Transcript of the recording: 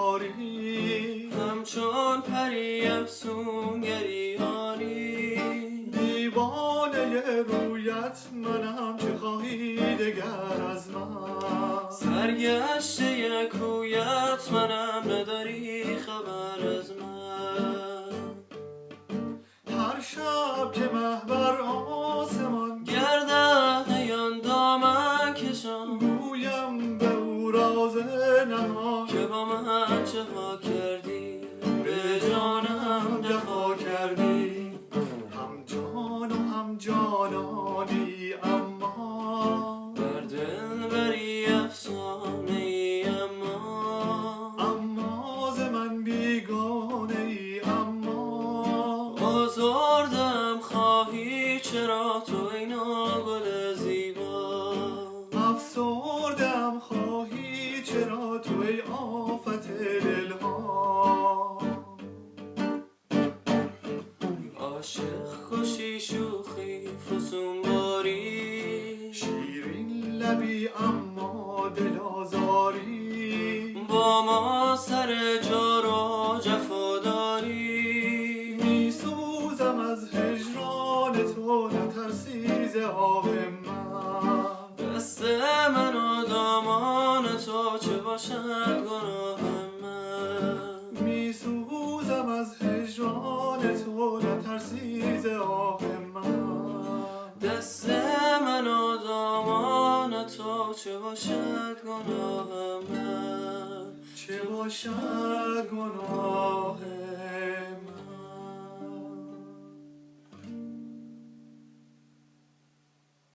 داری، همچون پری افسون گریانی. دیوانه رویت منم، چه خواهی دگر از من؟ سرگشته کویت منم، نداری خبر از من. هر شب که مه بر آسمان گردد نیان دامن کشان، گویم به او راز نهان که با من چه ها کردی، به جانم جفا کردی. هم جان و هم جانانی، اما بر دل بری افسانه ای، اما ز من بیگانه ای. اما آزردم خواهی چرا تو ای ناگل زیبا. افسردم خواهی چرا تو ای آفت دلها. عاشق کشی شوخی فسونباری، شیرین لبی اما دل آزاری، با ما سر جار و جفا داری. می سوزم از هجران تو، نترسی ز آه من. دست من و دامان تو، چه باشد گناه من. می سوزم از هجران تو، نترسی ز آه من. دست من و دامان تو، چه باشد گناه من. چه باشد گناه